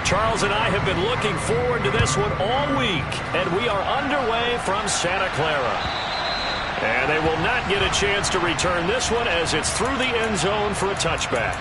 Charles and I have been looking forward to this one all week, and we are underway from Santa Clara. And they will not get a chance to return this one as it's through the end zone for a touchback.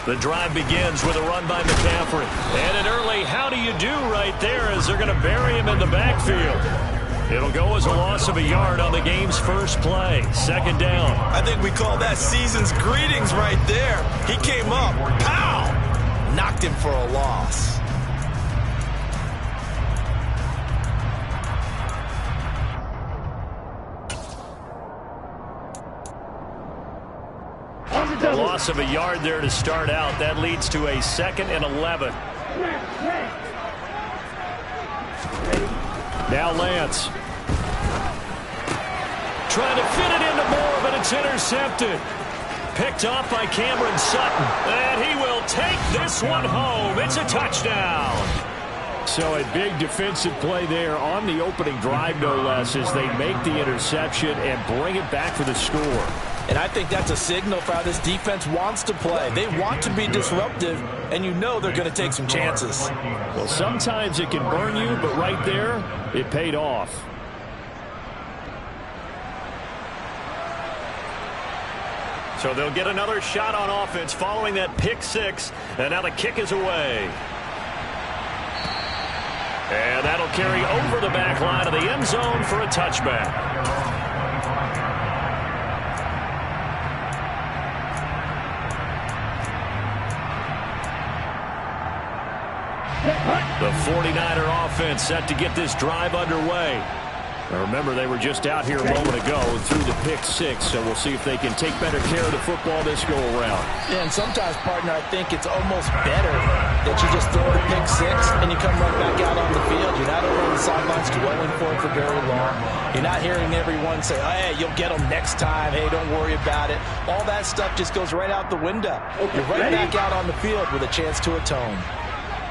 The drive begins with a run by McCaffrey. And an early how do you do right there as they're going to bury him in the backfield. It'll go as a loss of a yard on the game's first play. Second down. I think we call that season's greetings right there. He came up, pow! Knocked him for a loss. A loss of a yard there to start out. That leads to a 2nd and 11. Now Lance. Trying to fit it into Moore, but it's intercepted. Picked off by Cameron Sutton. And he will take this one home. It's a touchdown. So a big defensive play there on the opening drive, no less, as they make the interception and bring it back for the score. And I think that's a signal for how this defense wants to play. They want to be disruptive, and you know they're going to take some chances. Well, sometimes it can burn you, but right there, it paid off. So they'll get another shot on offense following that pick six, and now the kick is away. And that'll carry over the back line of the end zone for a touchback. The 49er offense set to get this drive underway. Now remember, they were just out here a moment ago and threw the pick six, so we'll see if they can take better care of the football this go-around. Yeah, and sometimes, partner, I think it's almost better that you just throw the pick six and you come right back out on the field. You're not over on the sidelines dwelling for it for very long. You're not hearing everyone say, oh, hey, you'll get them next time. Hey, don't worry about it. All that stuff just goes right out the window. You're right back out on the field with a chance to atone.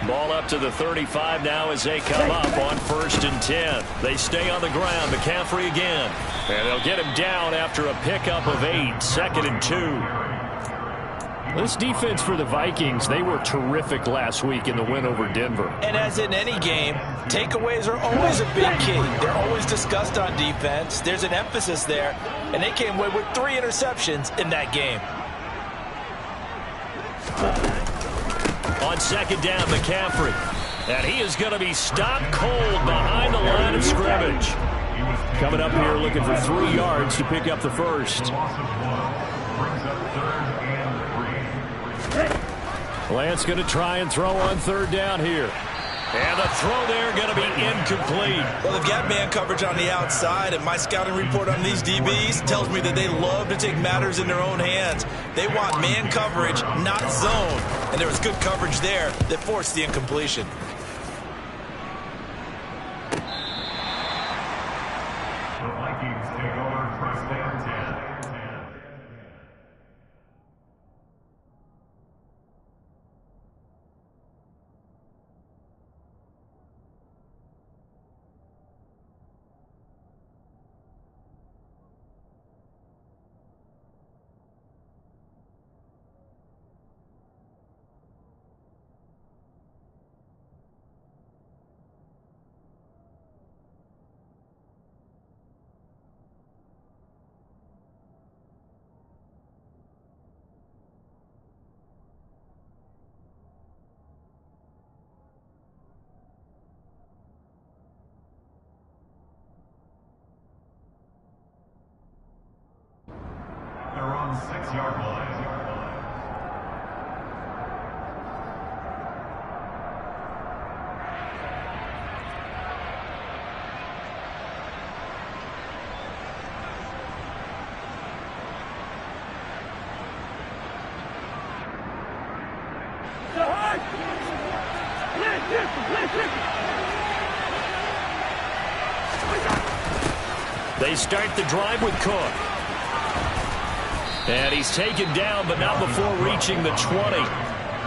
Ball up to the 35 now as they come up on 1st and 10. They stay on the ground. McCaffrey again. And they'll get him down after a pickup of 8. 2nd and 2. This defense for the Vikings, they were terrific last week in the win over Denver. And as in any game, takeaways are always a big key. They're always discussed on defense. There's an emphasis there. And they came away with 3 interceptions in that game. On 2nd down, McCaffrey. And he is going to be stopped cold behind the line of scrimmage. Coming up here looking for 3 yards to pick up the first. Lance going to try and throw on 3rd down here. And the throw there going to be incomplete. Well, they've got man coverage on the outside, and my scouting report on these DBs tells me that they love to take matters in their own hands. They want man coverage, not zone. And there was good coverage there that forced the incompletion. The Vikings take over 1st and 10. They're on 6-yard line. They start the drive with Cook. And he's taken down, but not before reaching the 20.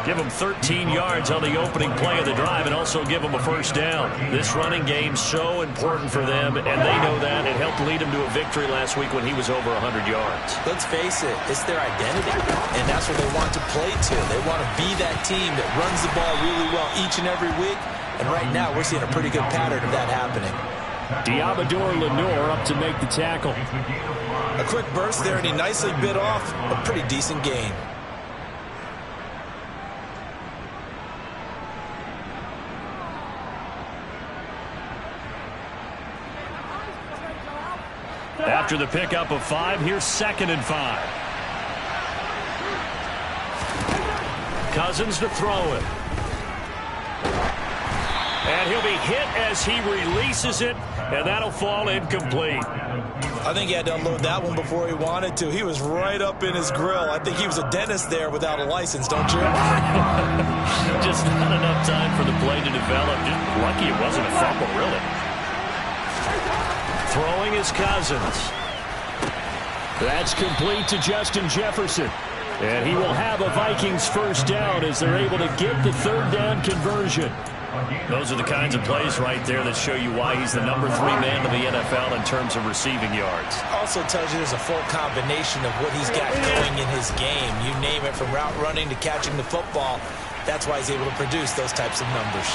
Give him 13 yards on the opening play of the drive and also give him a first down. This running game's so important for them, and they know that. It helped lead him to a victory last week when he was over 100 yards. Let's face it, it's their identity, and that's what they want to play to. They want to be that team that runs the ball really well each and every week, and right now we're seeing a pretty good pattern of that happening. Diabador Lenore up to make the tackle. A quick burst there, and he nicely bit off a pretty decent gain. After the pickup of 5, here's 2nd and 5. Cousins to throw it. And he'll be hit as he releases it, and that'll fall incomplete. I think he had to unload that one before he wanted to. He was right up in his grill. I think he was a dentist there without a license, don't you? Just not enough time for the play to develop. Just lucky it wasn't a fumble, really. Throwing is Cousins. That's complete to Justin Jefferson. And he will have a Vikings first down as they're able to get the 3rd down conversion. Those are the kinds of plays right there that show you why he's the #3 man in the NFL in terms of receiving yards. Also tells you there's a full combination of what he's got going in his game. You name it, from route running to catching the football. That's why he's able to produce those types of numbers.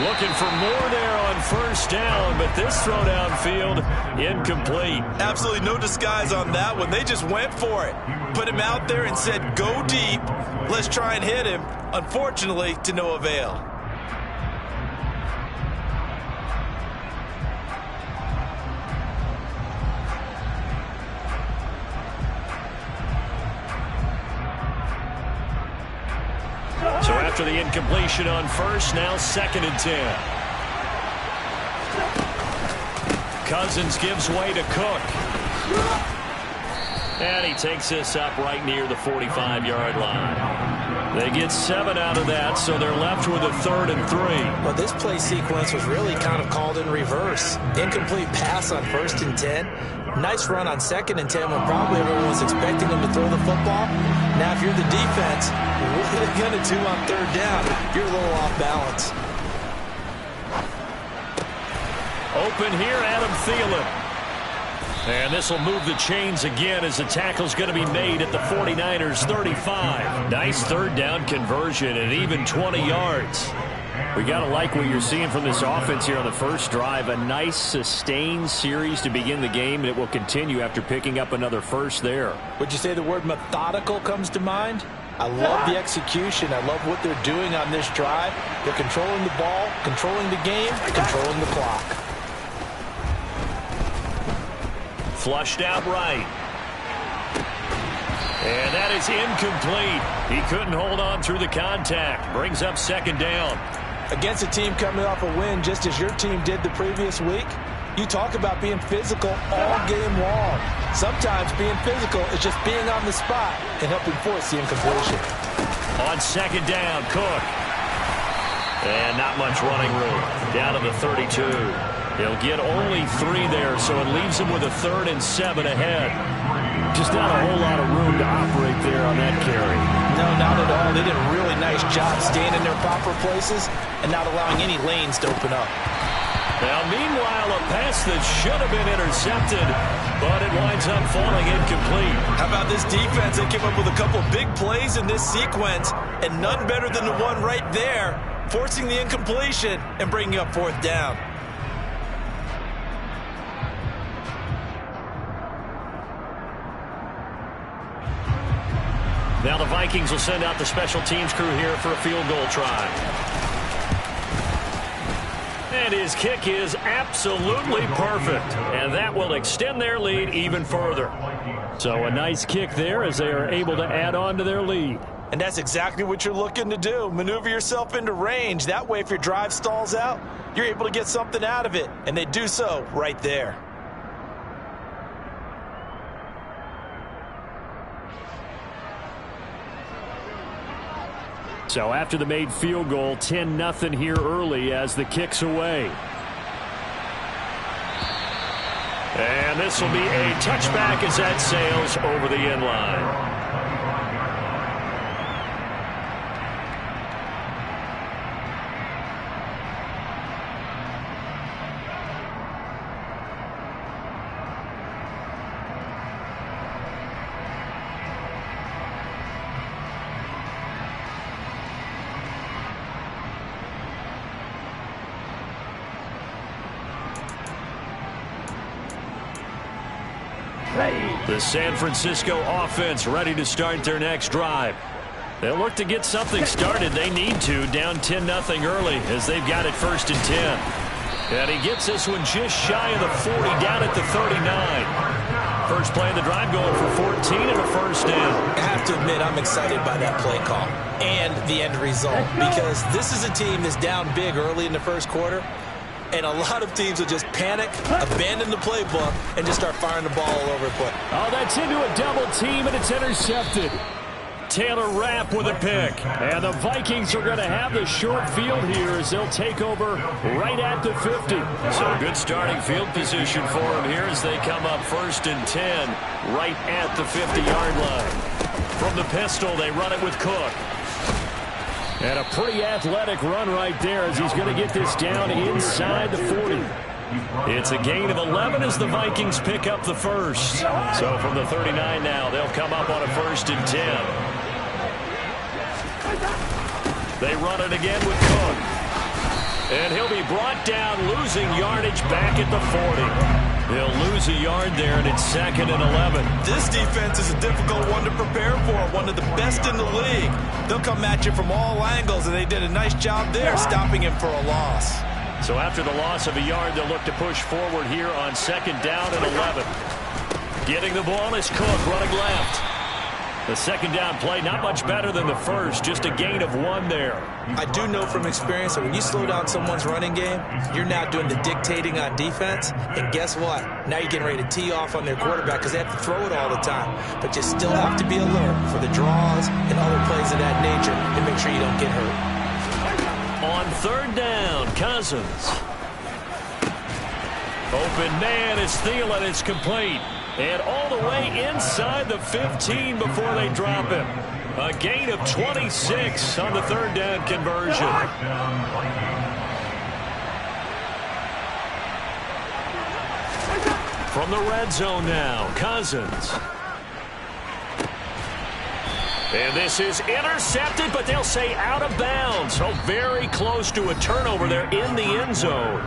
Looking for more there on first down, but this throw downfield incomplete. Absolutely no disguise on that one. They just went for it. Put him out there and said, go deep. Let's try and hit him. Unfortunately, to no avail. So after the incompletion on first, now 2nd and 10. Cousins gives way to Cook. And he takes this up right near the 45-yard line. They get 7 out of that, so they're left with a 3rd and 3. Well, this play sequence was really kind of called in reverse. Incomplete pass on 1st and 10. Nice run on 2nd and 10 when probably everyone was expecting him to throw the football. Now, if you're the defense, what are they going to do on 3rd down? You're a little off balance. Open here, Adam Thielen. And this will move the chains again as the tackle's going to be made at the 49ers' 35. Nice 3rd down conversion and even 20 yards. We got to like what you're seeing from this offense here on the first drive. A nice sustained series to begin the game, and it will continue after picking up another first there. Would you say the word methodical comes to mind? I love the execution. I love what they're doing on this drive. They're controlling the ball, controlling the game, controlling the clock. Flushed out right. And that is incomplete. He couldn't hold on through the contact. Brings up 2nd down. Against a team coming off a win just as your team did the previous week, you talk about being physical all game long. Sometimes being physical is just being on the spot and helping force the incompletion. On 2nd down, Cook. And not much running room. Down to the 32. He'll get only 3 there, so it leaves him with a 3rd and 7 ahead. Just not a whole lot of room to operate there on that carry. No, not at all. They did a really nice job staying in their proper places and not allowing any lanes to open up. Now, meanwhile, a pass that should have been intercepted, but it winds up falling incomplete. How about this defense? They came up with a couple of big plays in this sequence, and none better than the one right there, forcing the incompletion and bringing up 4th down. Now the Vikings will send out the special teams crew here for a field goal try. And his kick is absolutely perfect. And that will extend their lead even further. So a nice kick there as they are able to add on to their lead. And that's exactly what you're looking to do. Maneuver yourself into range. That way, if your drive stalls out, you're able to get something out of it. And they do so right there. So after the made field goal, 10-0 here early as the kick's away. And this will be a touchback as that sails over the end line. The San Francisco offense ready to start their next drive. They'll look to get something started. They need to, down 10-0 early as they've got it 1st and 10. And he gets this one just shy of the 40, down at the 39. First play of the drive going for 14 and a first down. I have to admit, I'm excited by that play call and the end result, because this is a team that's down big early in the first quarter. And a lot of teams will just panic, abandon the playbook, and just start firing the ball all over the place. Oh, that's into a double team, and it's intercepted. Taylor Rapp with a pick. And the Vikings are going to have the short field here as they'll take over right at the 50. So good starting field position for them here as they come up 1st and 10 right at the 50-yard line. From the pistol, they run it with Cook. And a pretty athletic run right there as he's going to get this down inside the 40. It's a gain of 11 as the Vikings pick up the first. So from the 39 now, they'll come up on a 1st and 10. They run it again with Cook. And he'll be brought down, losing yardage back at the 40. He'll lose a yard there, and it's 2nd and 11. This defense is a difficult one to prepare for, one of the best in the league. They'll come at you from all angles, and they did a nice job there stopping him for a loss. So after the loss of a yard, they'll look to push forward here on 2nd down and 11. Getting the ball is Cook running left. The 2nd down play, not much better than the first, just a gain of 1 there. I do know from experience that when you slow down someone's running game, you're now doing the dictating on defense. And guess what? Now you're getting ready to tee off on their quarterback because they have to throw it all the time. But you still have to be alert for the draws and other plays of that nature and make sure you don't get hurt. On 3rd down, Cousins. Open man is Thielen. It's complete. And all the way inside the 15 before they drop him. A gain of 26 on the 3rd down conversion. From the red zone now, Cousins. And this is intercepted, but they'll say out of bounds. So very close to a turnover there in the end zone.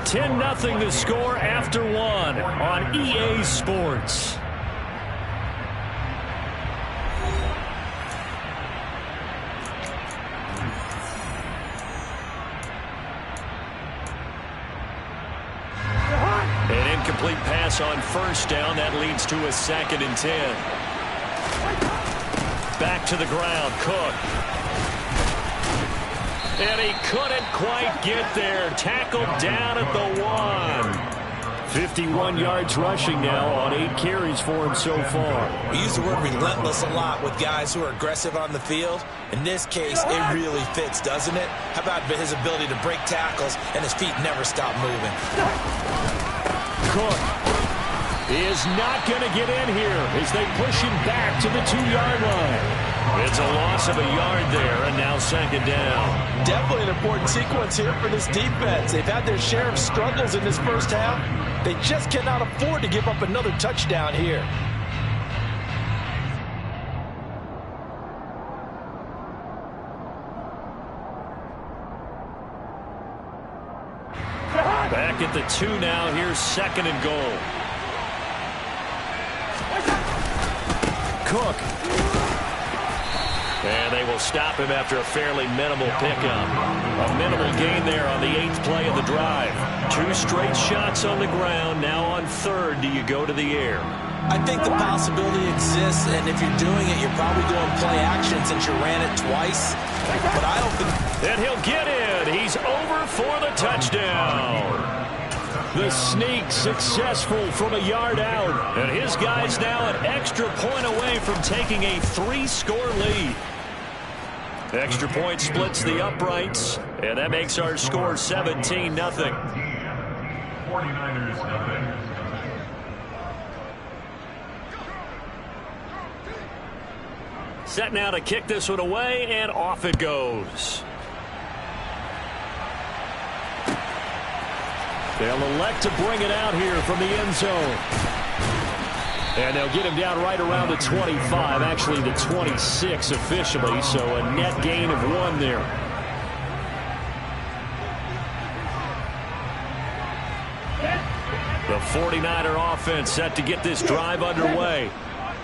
10-0 the score after 1 on EA Sports. An incomplete pass on 1st down. That leads to a 2nd and 10. Back to the ground, Cook. And he couldn't quite get there. Tackled down at the 1. 51 yards rushing now on 8 carries for him so far. We use the word relentless a lot with guys who are aggressive on the field. In this case, it really fits, doesn't it? How about his ability to break tackles and his feet never stop moving? Cook is not going to get in here as they push him back to the 2-yard line. It's a loss of a yard there, and now 2nd down. Definitely an important sequence here for this defense. They've had their share of struggles in this first half. They just cannot afford to give up another touchdown here. Back at the 2 now. Here's 2nd and goal. Cook. And they will stop him after a fairly minimal pickup. A minimal gain there on the 8th play of the drive. 2 straight shots on the ground. Now on 3rd, do you go to the air? I think the possibility exists, and if you're doing it, you're probably doing play action since you ran it twice. But I don't think... And he'll get in. He's over for the touchdown. The sneak successful from a yard out. And his guy's now an extra point away from taking a 3-score lead. Extra point splits the uprights, and that makes our score 17-0. 49ers nothing. Set now to kick this one away, and off it goes. They'll elect to bring it out here from the end zone. And they'll get him down right around the 25, actually the 26 officially, so a net gain of 1 there. The 49er offense set to get this drive underway.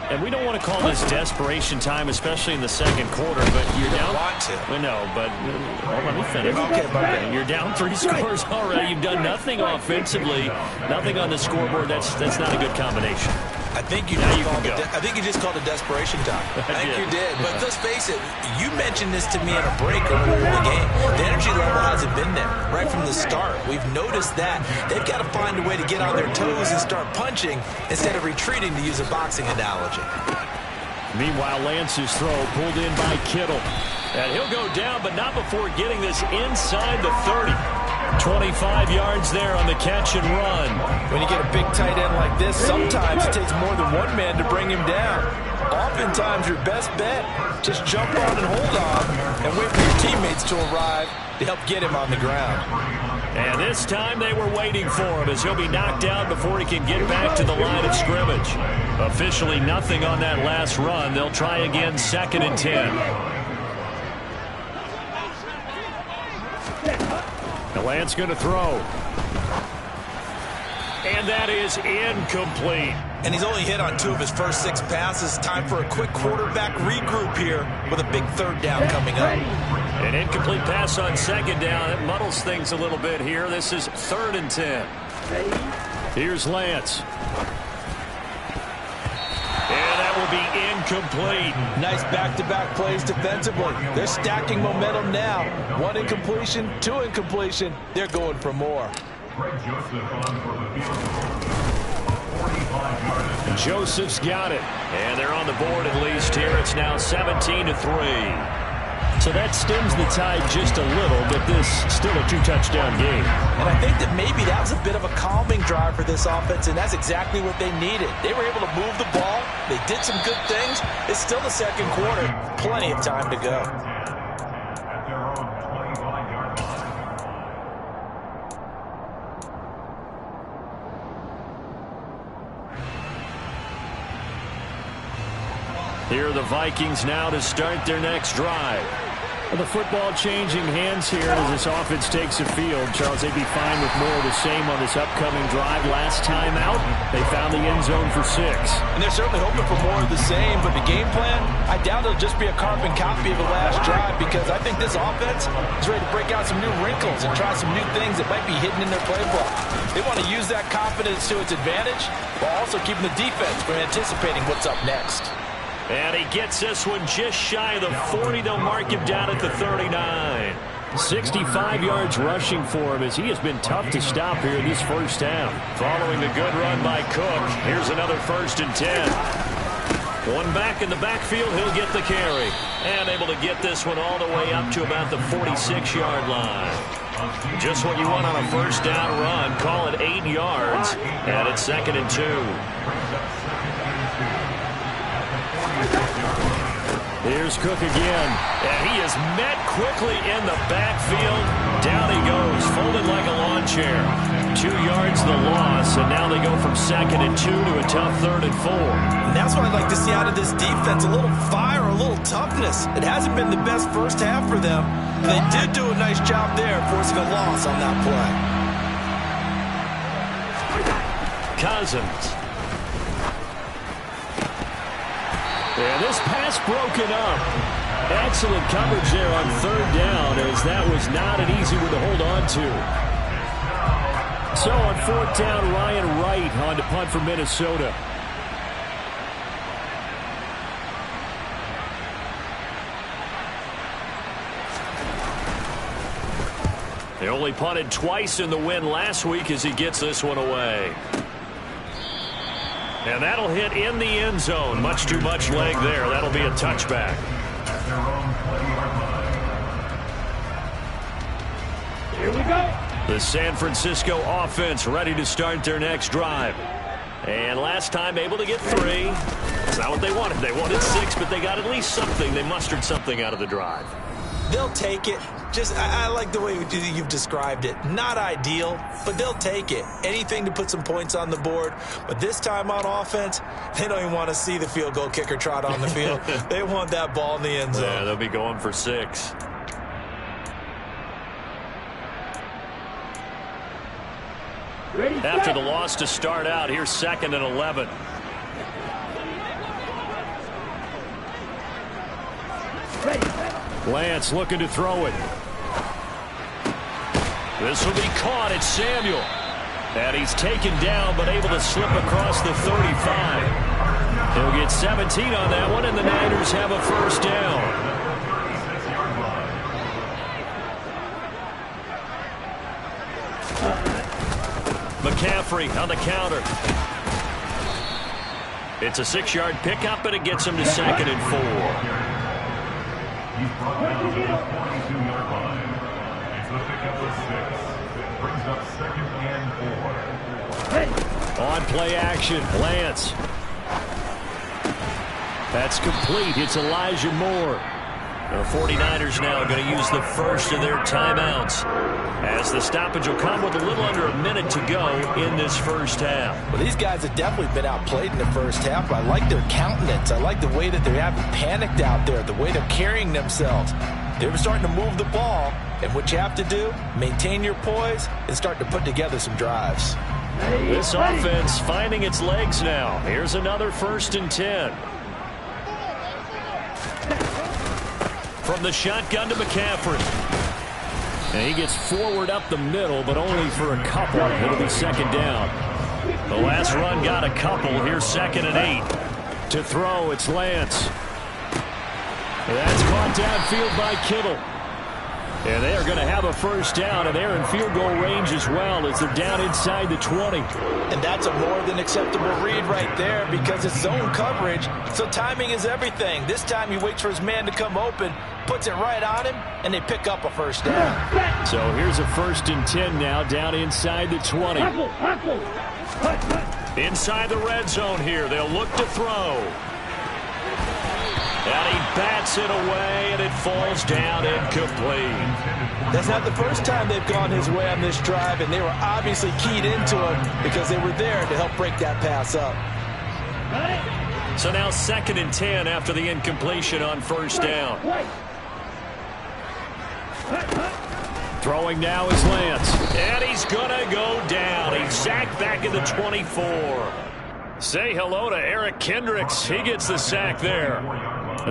And we don't want to call this desperation time, especially in the second quarter, but you're down. Want to. Well, no, but let me finish. Okay. You're down 3 scores already. You've done nothing offensively, nothing on the scoreboard. That's not a good combination. I think you just called it desperation time. I think you did. But let's face it, you mentioned this to me in a break earlier in the game. The energy level hasn't been there right from the start. We've noticed that. They've got to find a way to get on their toes and start punching instead of retreating, to use a boxing analogy. Meanwhile, Lance's throw pulled in by Kittle. And he'll go down, but not before getting this inside the 30. 25 yards there on the catch and run. When you get a big tight end like this, sometimes it takes more than one man to bring him down. Oftentimes, your best bet, just jump on and hold on and wait for your teammates to arrive to help get him on the ground. And this time they were waiting for him as he'll be knocked out before he can get back to the line of scrimmage. Officially nothing on that last run. They'll try again, 2nd and 10. Lance going to throw. And that is incomplete. And he's only hit on 2 of his first 6 passes. Time for a quick quarterback regroup here with a big 3rd down coming up. An incomplete pass on 2nd down. It muddles things a little bit here. This is 3rd and 10. Here's Lance. And that will be incomplete. Nice back-to-back plays defensively. They're stacking momentum now. 1 incompletion, 2 incompletion. They're going for more. Joseph's got it. And they're on the board at least here. It's now 17-3. So that stems the tide just a little, but this still a 2-touchdown game. And I think that maybe that was a bit of a calming drive for this offense, and that's exactly what they needed. They were able to move the ball. They did some good things. It's still the second quarter. Plenty of time to go. At their own 25-yard line. Here are the Vikings now to start their next drive. The football changing hands here as this offense takes the field. Charles, they'd be fine with more of the same on this upcoming drive. Last time out, they found the end zone for 6. And they're certainly hoping for more of the same, but the game plan, I doubt it'll just be a carbon copy of the last drive, because I think this offense is ready to break out some new wrinkles and try some new things that might be hidden in their playbook. They want to use that confidence to its advantage while also keeping the defense from anticipating what's up next. And he gets this one just shy of the 40. They'll mark him down at the 39. 65 yards rushing for him as he has been tough to stop here in this first half. Following a good run by Cook, here's another 1st and 10. One back in the backfield, he'll get the carry. And able to get this one all the way up to about the 46-yard line. Just what you want on a 1st down run. Call it 8 yards. And it's 2nd and 2. Here's Cook again, and he is met quickly in the backfield. Down he goes, folded like a lawn chair. 2 yards the loss, and now they go from 2nd and 2 to a tough 3rd and 4. And that's what I'd like to see out of this defense, a little fire, a little toughness. It hasn't been the best first half for them. They did do a nice job there, forcing a loss on that play. Cousins. And this pass broken up. Excellent coverage there on 3rd down, as that was not an easy one to hold on to. So on 4th down, Ryan Wright on to punt for Minnesota. They only punted twice in the win last week as he gets this one away. And that'll hit in the end zone. Much too much leg there. That'll be a touchback. Here we go. The San Francisco offense ready to start their next drive. And last time able to get 3. That's not what they wanted. They wanted 6, but they got at least something. They mustered something out of the drive. They'll take it. I like the way you've described it. Not ideal, but they'll take it. Anything to put some points on the board. But this time on offense, they don't even want to see the field goal kicker trot on the field. They want that ball in the end zone. Yeah, they'll be going for 6. After the loss to start out, here's 2nd and 11. Lance looking to throw it. This will be caught. It's Samuel. And he's taken down, but able to slip across the 35. He'll get 17 on that one, and the Niners have a first down. McCaffrey on the counter. It's a 6-yard pickup, and it gets him to 2nd and 4. He's brought down to the 22-yard line. It's the pickup of 6. It brings up 2nd and 4. On play action, Lance. That's complete. It's Elijah Moore. The 49ers now going to use the first of their timeouts, as the stoppage will come with a little under a minute to go in this first half. Well, these guys have definitely been outplayed in the first half. I like their countenance. I like the way that they haven't panicked out there, the way they're carrying themselves. They're starting to move the ball, and what you have to do, maintain your poise and start to put together some drives. This offense finding its legs now. Here's another 1st and 10. From the shotgun to McCaffrey. And he gets forward up the middle, but only for a couple. It'll be 2nd down. The last run got a couple. Here's 2nd and 8. To throw, it's Lance. That's caught downfield by Kittle. And they are going to have a first down, and they're in field goal range as well as they're down inside the 20. And that's a more than acceptable read right there because it's zone coverage, so timing is everything. This time he waits for his man to come open, puts it right on him, and they pick up a first down. So here's a 1st and 10 now down inside the 20. Inside the red zone here. They'll look to throw. And he bats it away, and it falls down incomplete. That's not the first time they've gone his way on this drive, and they were obviously keyed into him because they were there to help break that pass up. So now 2nd and 10 after the incompletion on first down. Throwing now is Lance. And he's going to go down. He's sacked back in the 24. Say hello to Eric Kendricks. He gets the sack there.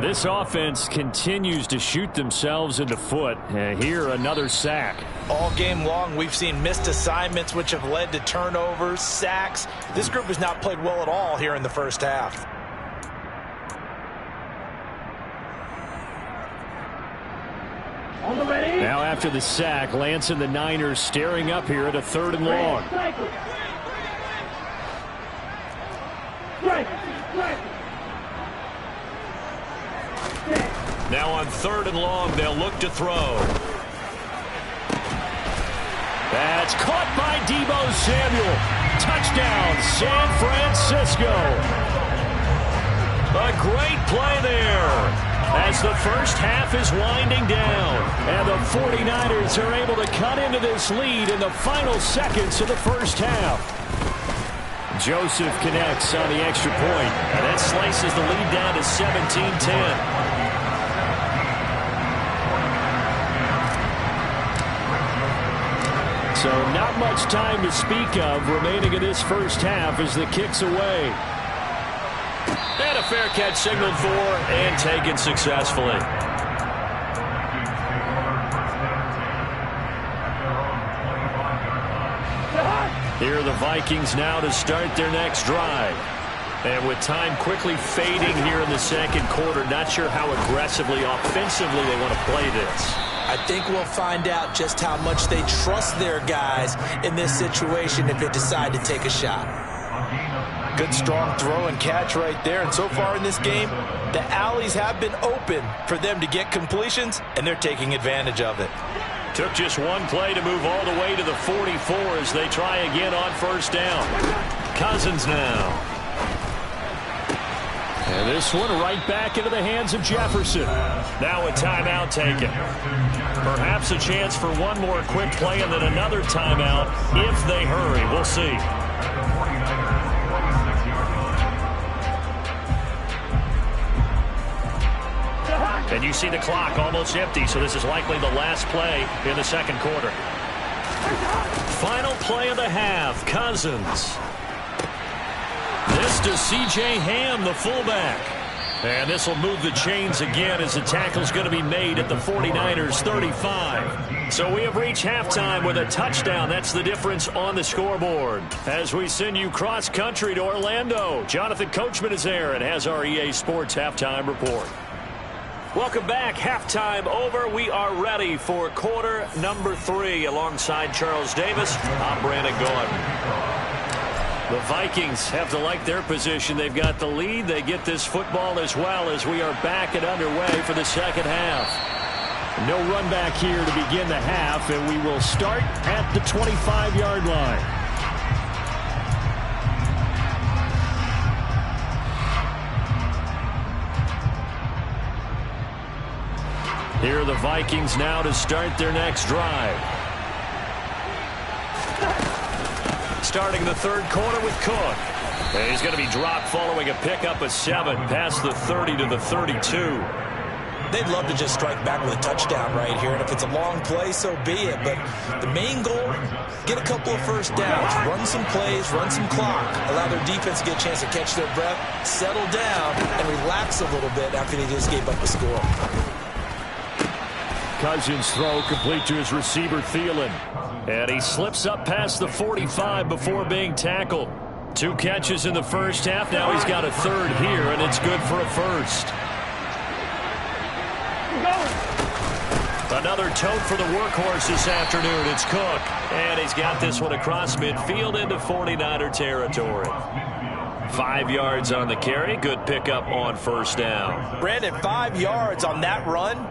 This offense continues to shoot themselves in the foot. Here, another sack. All game long, we've seen missed assignments, which have led to turnovers, sacks. This group has not played well at all here in the first half. Now after the sack, Lance and the Niners staring up here at a 3rd and long. Now on 3rd and long, they'll look to throw. That's caught by Deebo Samuel. Touchdown, San Francisco. A great play there as the first half is winding down. And the 49ers are able to cut into this lead in the final seconds of the first half. Joseph connects on the extra point, and that slices the lead down to 17-10. So not much time to speak of remaining in this first half as the kick's away. And a fair catch signaled for and taken successfully. Here are the Vikings now to start their next drive. And with time quickly fading here in the second quarter, not sure how aggressively, offensively they want to play this. I think we'll find out just how much they trust their guys in this situation if they decide to take a shot. Good strong throw and catch right there. And so far in this game, the alleys have been open for them to get completions, and they're taking advantage of it. Took just one play to move all the way to the 44 as they try again on first down. Cousins now. And this one right back into the hands of Jefferson. Now a timeout taken. Perhaps a chance for one more quick play and then another timeout if they hurry. We'll see. And you see the clock almost empty, so this is likely the last play in the second quarter. Final play of the half, Cousins. This to C.J. Ham, the fullback. And this will move the chains again as the tackle's going to be made at the 49ers 35. So we have reached halftime with a touchdown. That's the difference on the scoreboard. As we send you cross-country to Orlando, Jonathan Coachman is there and has our EA Sports halftime report. Welcome back. Halftime over. We are ready for quarter number 3 alongside Charles Davis. I'm Brandon Gaudin. The Vikings have to like their position. They've got the lead. They get this football as well as we are back and underway for the second half. No run back here to begin the half, and we will start at the 25-yard line. Here are the Vikings now to start their next drive. Starting the third quarter with Cook. And he's going to be dropped following a pickup of 7 past the 30 to the 32. They'd love to just strike back with a touchdown right here, and if it's a long play, so be it. But the main goal, get a couple of first downs, run some plays, run some clock, allow their defense to get a chance to catch their breath, settle down, and relax a little bit after they just gave up the score. Cousins throw complete to his receiver, Thielen. And he slips up past the 45 before being tackled. 2 catches in the first half. Now he's got a third here, and it's good for a first. Another tote for the workhorse this afternoon. It's Cook. And he's got this one across midfield into 49er territory. 5 yards on the carry. Good pickup on first down. Brandon, 5 yards on that run.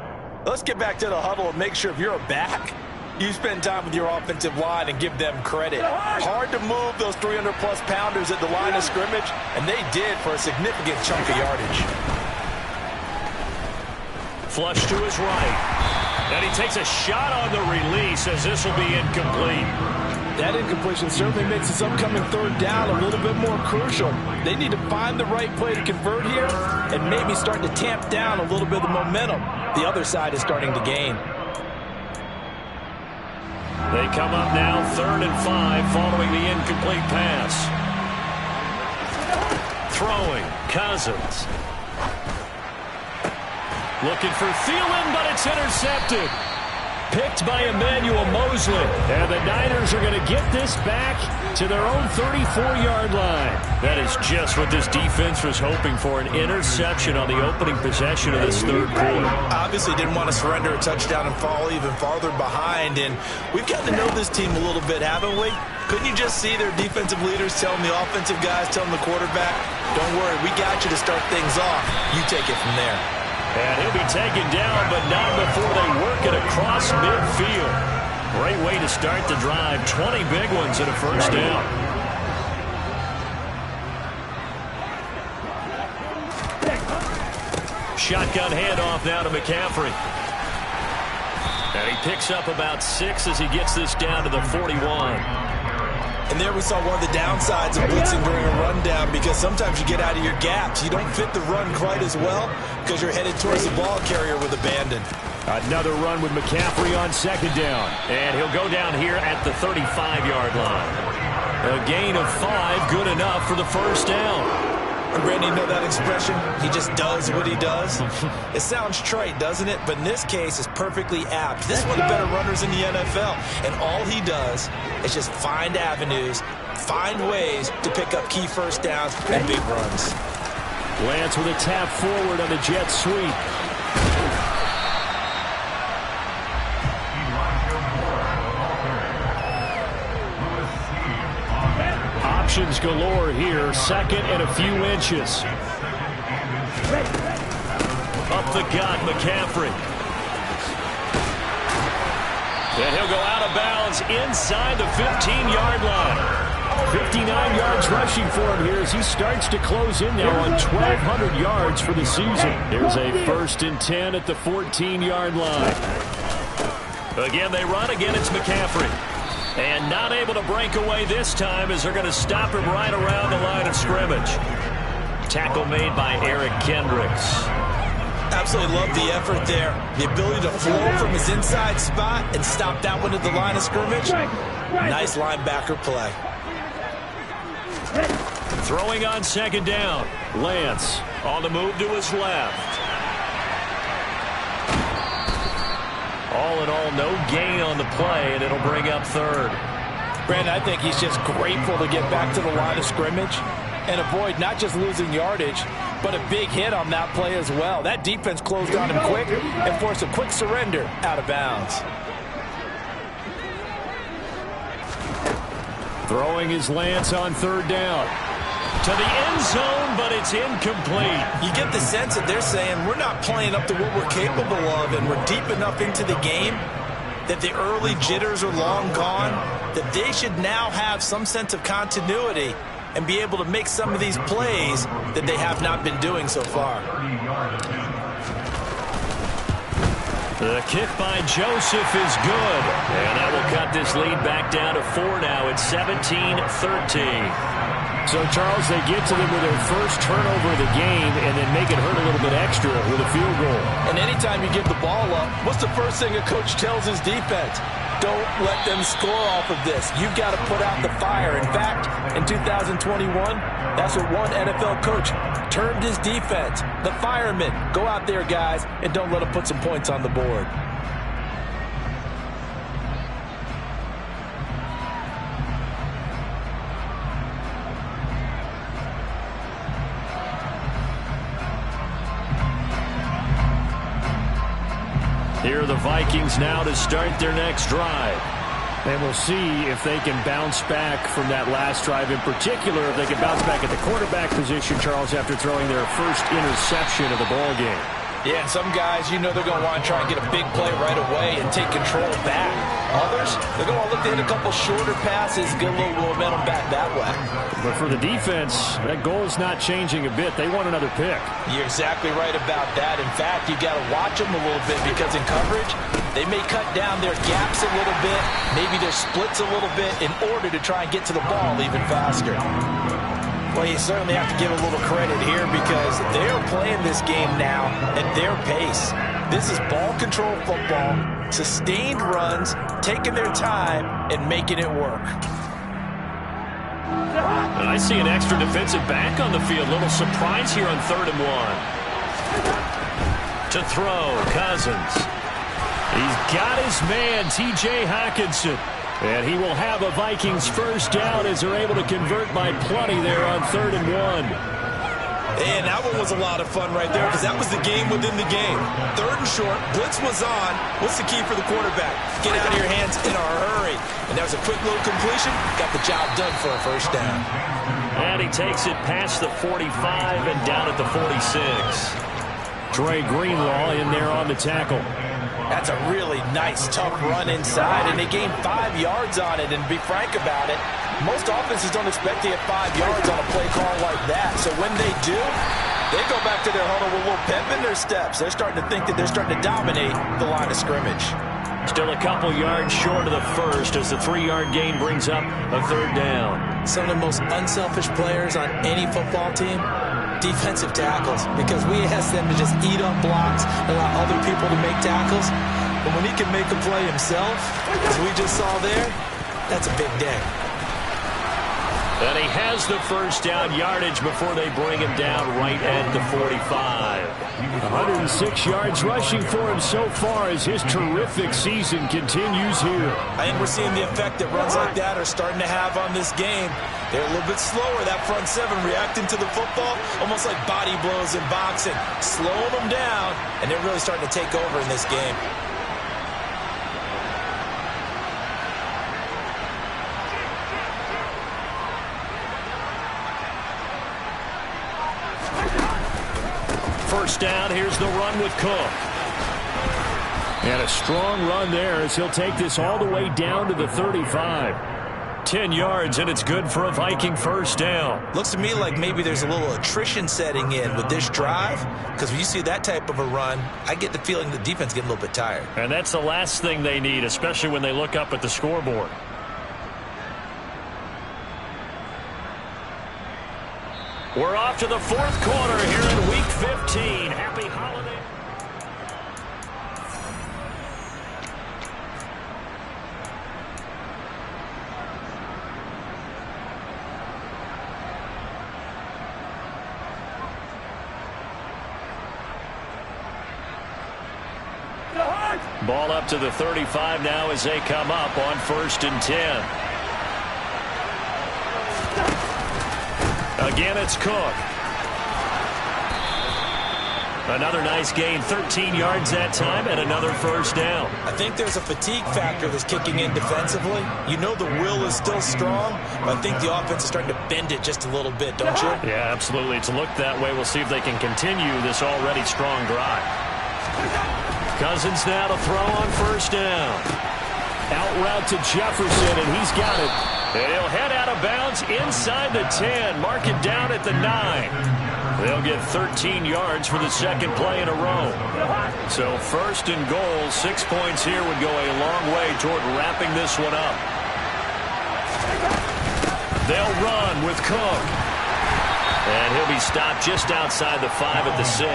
Let's get back to the huddle and make sure if you're a back, you spend time with your offensive line and give them credit. Hard to move those 300-plus pounders at the line of scrimmage, and they did for a significant chunk of yardage. Flush to his right. And he takes a shot on the release as this will be incomplete. That incompletion certainly makes this upcoming third down a little bit more crucial. They need to find the right play to convert here and maybe start to tamp down a little bit of the momentum the other side is starting to gain. They come up now 3rd and 5 following the incomplete pass. Throwing, Cousins. Looking for Thielen, but it's intercepted. Picked by Emmanuel Mosley. And the Niners are going to get this back to their own 34-yard line. That is just what this defense was hoping for, an interception on the opening possession of this third quarter. Obviously didn't want to surrender a touchdown and fall even farther behind. And we've gotten to know this team a little bit, haven't we? Couldn't you just see their defensive leaders telling the offensive guys, telling the quarterback, don't worry, we got you to start things off. You take it from there. And he'll be taken down, but not before they work it across midfield. Great way to start the drive. 20 big ones and a first down. Shotgun handoff now to McCaffrey. And he picks up about 6 as he gets this down to the 41. And there we saw one of the downsides of blitzing during a rundown, because sometimes you get out of your gaps. You don't fit the run quite as well because you're headed towards the ball carrier with abandon. Another run with McCaffrey on second down. And he'll go down here at the 35-yard line. A gain of 5, good enough for the first down. And Randy, you know that expression? He just does what he does. It sounds trite, doesn't it? But in this case, it's perfectly apt. This is one of the better runners in the NFL. And all he does is just find avenues, find ways to pick up key first downs and big runs. Lance with a tap forward on the jet sweep. Options galore here. Second and a few inches. Up the gut, McCaffrey. And he'll go out of bounds inside the 15-yard line. 59 yards rushing for him here as he starts to close in now on 1,200 yards for the season. There's a 1st and 10 at the 14-yard line. Again, they run. Again, it's McCaffrey. And not able to break away this time as they're going to stop him right around the line of scrimmage. Tackle made by Eric Kendricks. Absolutely love the effort there. The ability to flow from his inside spot and stop that one at the line of scrimmage. Nice linebacker play. Throwing on 2nd down. Lance on the move to his left. All in all, no gain on the play, and it'll bring up 3rd. Brandon, I think he's just grateful to get back to the line of scrimmage and avoid not just losing yardage, but a big hit on that play as well. That defense closed on him quick and forced a quick surrender out of bounds. Throwing his Lance on 3rd down. To the end zone, but it's incomplete. You get the sense that they're saying we're not playing up to what we're capable of, and we're deep enough into the game that the early jitters are long gone, that they should now have some sense of continuity and be able to make some of these plays that they have not been doing so far. The kick by Joseph is good. And that will cut this lead back down to 4 now. It's 17-13. So, Charles, they get to them with their first turnover of the game and then make it hurt a little bit extra with a field goal. And anytime you give the ball up, what's the first thing a coach tells his defense? Don't let them score off of this. You've got to put out the fire. In fact, in 2021, that's what one NFL coach termed his defense. The firemen. Go out there, guys, and don't let them put some points on the board. Here are the Vikings now to start their next drive. And we'll see if they can bounce back from that last drive. In particular, if they can bounce back at the quarterback position, Charles, after throwing their first interception of the ball game. Yeah, and some guys, you know they're going to want to try and get a big play right away and take control back. Others, they're going to want to look to hit a couple shorter passes, get a little momentum back that way. But for the defense, that goal's not changing a bit. They want another pick. You're exactly right about that. In fact, you got to watch them a little bit because in coverage, they may cut down their gaps a little bit, maybe their splits a little bit in order to try and get to the ball even faster. Well, you certainly have to give a little credit here because they're playing this game now at their pace. This is ball control football, sustained runs, taking their time, and making it work. And I see an extra defensive back on the field. Little surprise here on 3rd and 1. To throw, Cousins. He's got his man, T.J. Hockenson. And he will have a Vikings first down as they're able to convert by plenty there on 3rd and 1. And that one was a lot of fun right there because that was the game within the game. 3rd and short, blitz was on. What's the key for the quarterback? Get out of your hands in a hurry. And that was a quick little completion. Got the job done for a first down. And he takes it past the 45 and down at the 46. Trey Greenlaw in there on the tackle. That's a really nice, tough run inside, and they gained 5 yards on it. And to be frank about it, most offenses don't expect to get 5 yards on a play call like that. So when they do, they go back to their huddle with a little pep in their steps. They're starting to think that they're starting to dominate the line of scrimmage. Still a couple yards short of the first as the 3-yard gain brings up a 3rd down. Some of the most unselfish players on any football team, defensive tackles, because we ask them to just eat up blocks and allow other people to make tackles. But when he can make a play himself, as we just saw there, that's a big day. And he has the first down yardage before they bring him down right at the 45. 106 yards rushing for him so far as his terrific season continues here. And we're seeing the effect that runs like that are starting to have on this game. They're a little bit slower, that front seven, reacting to the football, almost like body blows in boxing, slowing them down, and they're really starting to take over in this game. First down, here's the run with Cook. And a strong run there as he'll take this all the way down to the 35. 10 yards, and it's good for a Viking first down. Looks to me like maybe there's a little attrition setting in with this drive, because when you see that type of a run, I get the feeling the defense getting a little bit tired. And that's the last thing they need, especially when they look up at the scoreboard. We're off to the fourth quarter here in Week 15. Happy holiday. Ball up to the 35 now as they come up on 1st and 10. Again, it's Cook. Another nice gain, 13 yards that time, and another first down. I think there's a fatigue factor that's kicking in defensively. You know the will is still strong, but I think the offense is starting to bend it just a little bit, don't you? Yeah, absolutely. It's looked that way. We'll see if they can continue this already strong drive. Cousins now to throw on first down. Out route to Jefferson, and he's got it. And he'll head out of bounds inside the 10. Mark it down at the 9. They'll get 13 yards for the second play in a row. So 1st and goal, 6 points here would go a long way toward wrapping this one up. They'll run with Cook. And he'll be stopped just outside the 5 at the 6.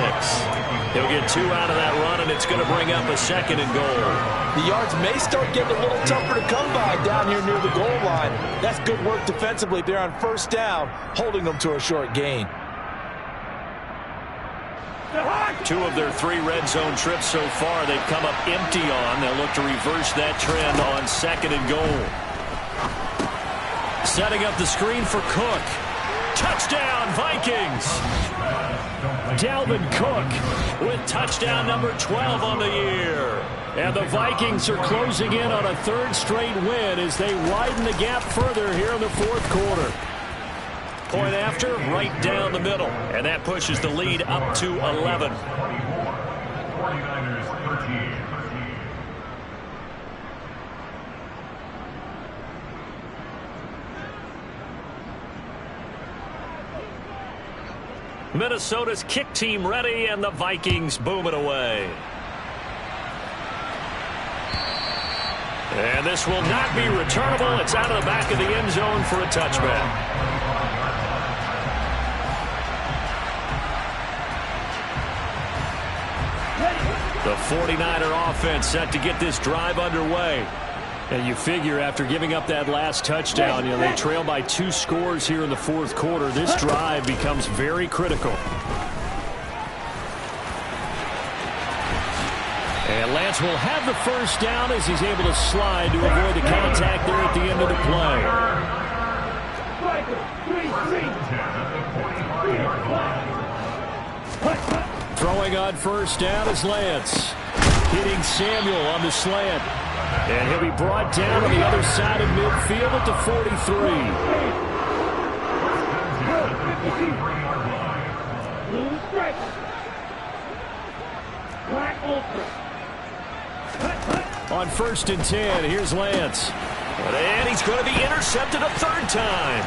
He'll get 2 out of that run, and it's going to bring up a 2nd and goal. The yards may start getting a little tougher to come by down here near the goal line. That's good work defensively there on first down, holding them to a short gain. 2 of their 3 red zone trips so far they've come up empty on. They'll look to reverse that trend on 2nd and goal. Setting up the screen for Cook. Touchdown, Vikings! Dalvin Cook with touchdown number 12 on the year. And the Vikings are closing in on a 3rd straight win as they widen the gap further here in the 4th quarter. Point after, right down the middle. And that pushes the lead up to 11. 49ers 13. Minnesota's kick team ready, and the Vikings boom it away. And this will not be returnable. It's out of the back of the end zone for a touchback. The 49er offense set to get this drive underway. And you figure after giving up that last touchdown, they trail by 2 scores here in the 4th quarter. This drive becomes very critical. And Lance will have the first down as he's able to slide to avoid the contact there at the end of the play. Throwing on first down is Lance. Hitting Samuel on the slant. And he'll be brought down on the other side of midfield at the 43. On 1st and 10, here's Lance. And he's going to be intercepted a 3rd time.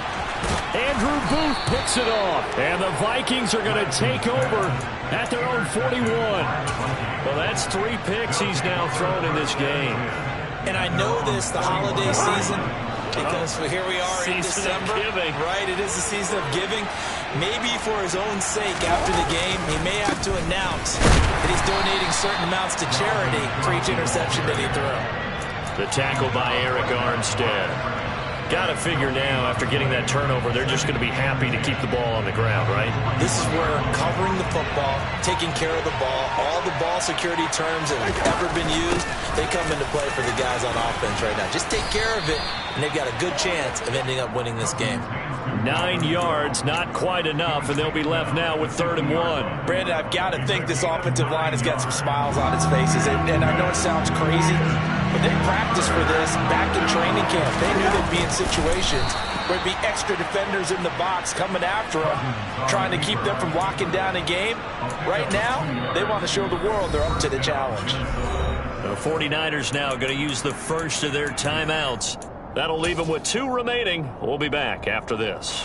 Andrew Booth picks it off. And the Vikings are going to take over at their own 41. Well, that's 3 picks he's now thrown in this game. And I know this, the holiday season, because here we are in December. Right, it is the season of giving. Maybe for his own sake, after the game, he may have to announce that he's donating certain amounts to charity for each interception that he threw. The tackle by Eric Armstead. Got to figure now, after getting that turnover, they're just going to be happy to keep the ball on the ground, right? This is where covering the football, taking care of the ball, all the ball security terms that have ever been used, they come into play for the guys on offense right now. Just take care of it, and they've got a good chance of ending up winning this game. 9 yards, not quite enough, and they'll be left now with 3rd and 1. Brandon, I've got to think this offensive line has got some smiles on its faces, and I know it sounds crazy, but they practiced for this back in training camp. They knew they'd be in situations where there'd be extra defenders in the box coming after them, trying to keep them from locking down a game. Right now, they want to show the world they're up to the challenge. The 49ers now going to use the first of their timeouts That'll leave him with 2 remaining. We'll be back after this.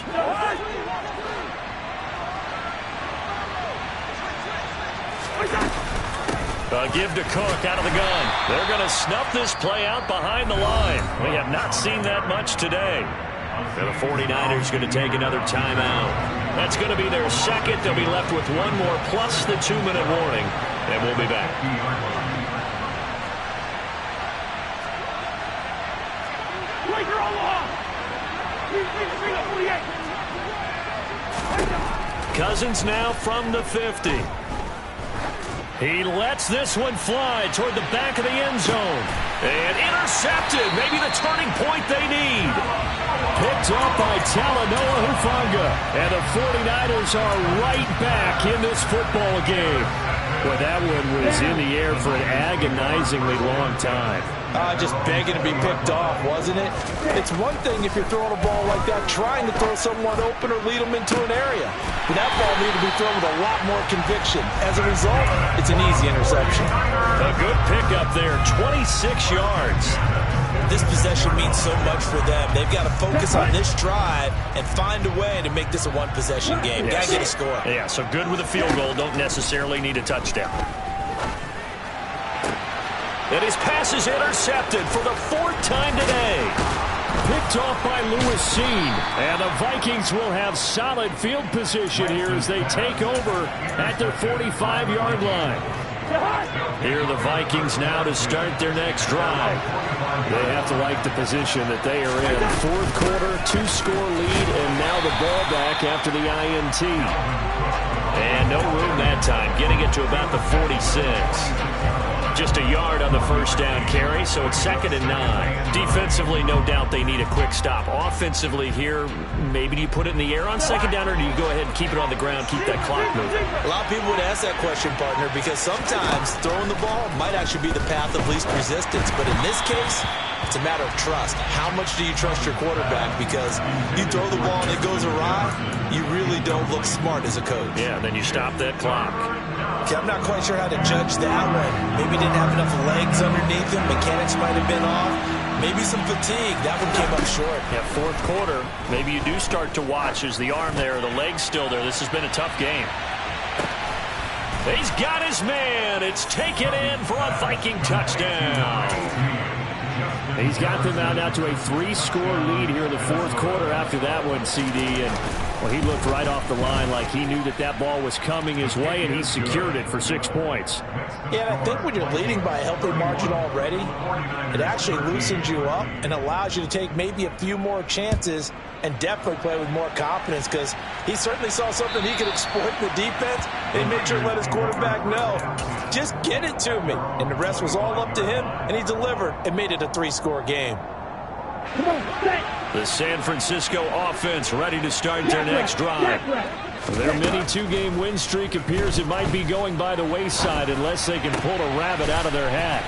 A give to Cook out of the gun. They're going to snuff this play out behind the line. We have not seen that much today. And the 49ers going to take another timeout. That's going to be their second. They'll be left with 1 more plus the 2-minute warning. And we'll be back. Cousins now from the 50. He lets this one fly toward the back of the end zone. And intercepted. Maybe the turning point they need. Picked up by Talanoa Hufanga. And the 49ers are right back in this football game. Well, that one was in the air for an agonizingly long time. Just begging to be picked off, wasn't it? It's one thing if you're throwing a ball like that, trying to throw someone open or lead them into an area. But that ball needed to be thrown with a lot more conviction. As a result, it's an easy interception. A good pickup there, 26 yards. This possession means so much for them. They've got to focus on this drive and find a way to make this a one-possession game. Yes. Got to get a score. Yeah, so good with a field goal. Don't necessarily need a touchdown. And his pass is intercepted for the 4th time today. Picked off by Lewis Seen. And the Vikings will have solid field position here as they take over at their 45-yard line. Here are the Vikings now to start their next drive. They have to like the position that they are in. 4th quarter, 2-score lead, and now the ball back after the INT. And no room that time, getting it to about the 46. Just a yard on the first down carry, so it's 2nd and 9. Defensively, no doubt they need a quick stop. Offensively here, maybe do you put it in the air on 2nd down, or do you go ahead and keep it on the ground, keep that clock moving? A lot of people would ask that question, partner, because sometimes throwing the ball might actually be the path of least resistance. But in this case, it's a matter of trust. How much do you trust your quarterback? Because you throw the ball and it goes awry, you really don't look smart as a coach. Yeah, then you stop that clock. Okay, I'm not quite sure how to judge that one. Maybe didn't have enough legs underneath him. Mechanics might have been off. Maybe some fatigue. That one came up short. Yeah, 4th quarter, maybe you do start to watch. Is the arm there, the leg's still there? This has been a tough game. He's got his man. It's taken in for a Viking touchdown. He's got them out to a 3-score lead here in the 4th quarter after that one, CD. And well, he looked right off the line like he knew that that ball was coming his way, and he secured it for 6 points. Yeah, and I think when you're leading by a healthy margin already, it actually loosens you up and allows you to take maybe a few more chances and definitely play with more confidence, because he certainly saw something he could exploit in the defense, and he made sure to let his quarterback know, just get it to me. And the rest was all up to him, and he delivered and made it a 3-score game. The San Francisco offense ready to start their next drive. Their mini 2-game win streak appears it might be going by the wayside unless they can pull a rabbit out of their hat.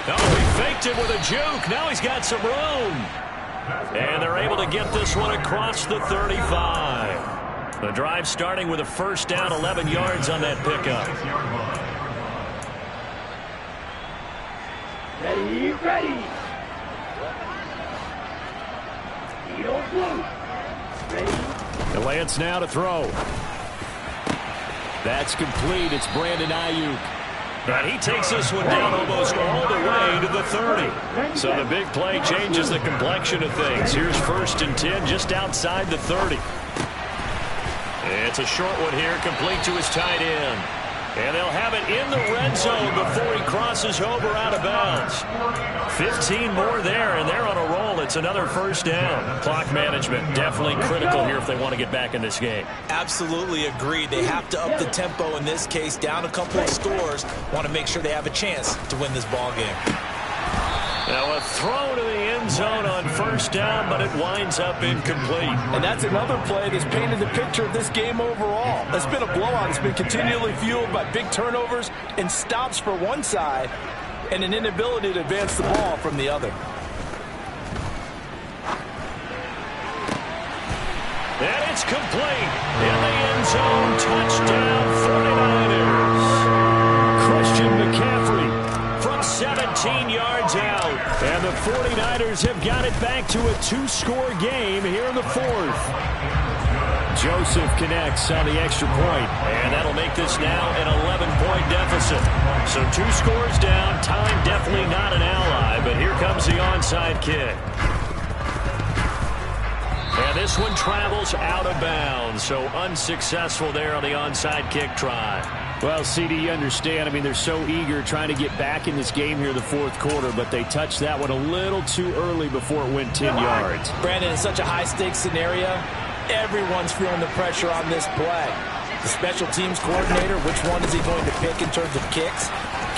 Oh, he faked it with a juke. Now he's got some room. And they're able to get this one across the 35. The drive starting with a 1st down, 11 yards on that pickup. Ready. The Lance now to throw. That's complete. It's Brandon Ayuk. And he takes this one down almost all the way to the 30. So the big play changes the complexion of things. Here's 1st and 10 just outside the 30. It's a short one here, complete to his tight end. And they'll have it in the red zone before he crosses over out of bounds. 15 more there, and they're on a roll. It's another 1st down. Clock management definitely critical here if they want to get back in this game. Absolutely agreed. They have to up the tempo in this case, down a couple of scores. Want to make sure they have a chance to win this ball game. Now a throw to the end zone on 1st down, but it winds up incomplete. And that's another play that's painted the picture of this game overall. It's been a blowout. It's been continually fueled by big turnovers and stops for one side and an inability to advance the ball from the other. And it's complete. In the end zone, touchdown 49ers. Christian McCaffrey from 17 yards out. And the 49ers have got it back to a 2-score game here in the fourth. Joseph connects on the extra point, and that'll make this now an 11-point deficit. So 2 scores down, time definitely not an ally, but here comes the onside kick. And this one travels out of bounds, so unsuccessful there on the onside kick try. Well, CD, you understand. I mean, they're so eager trying to get back in this game here in the fourth quarter, but they touched that one a little too early before it went 10 yards. Brandon, in such a high-stakes scenario, everyone's feeling the pressure on this play. The special teams coordinator, which one is he going to pick in terms of kicks?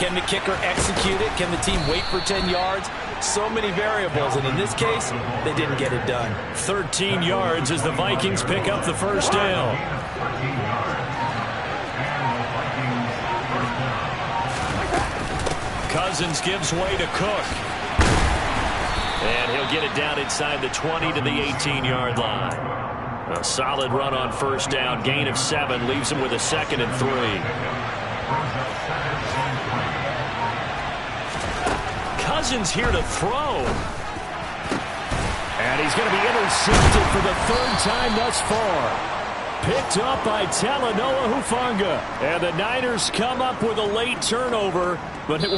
Can the kicker execute it? Can the team wait for 10 yards? So many variables, and in this case, they didn't get it done. 13 yards as the Vikings pick up the first down. Cousins gives way to Cook. And he'll get it down inside the 20 to the 18-yard line. A solid run on first down. Gain of 7 leaves him with a 2nd and 3. Cousins here to throw. And he's going to be intercepted for the 3rd time thus far. Picked up by Talanoa Hufanga. And the Niners come up with a late turnover, but it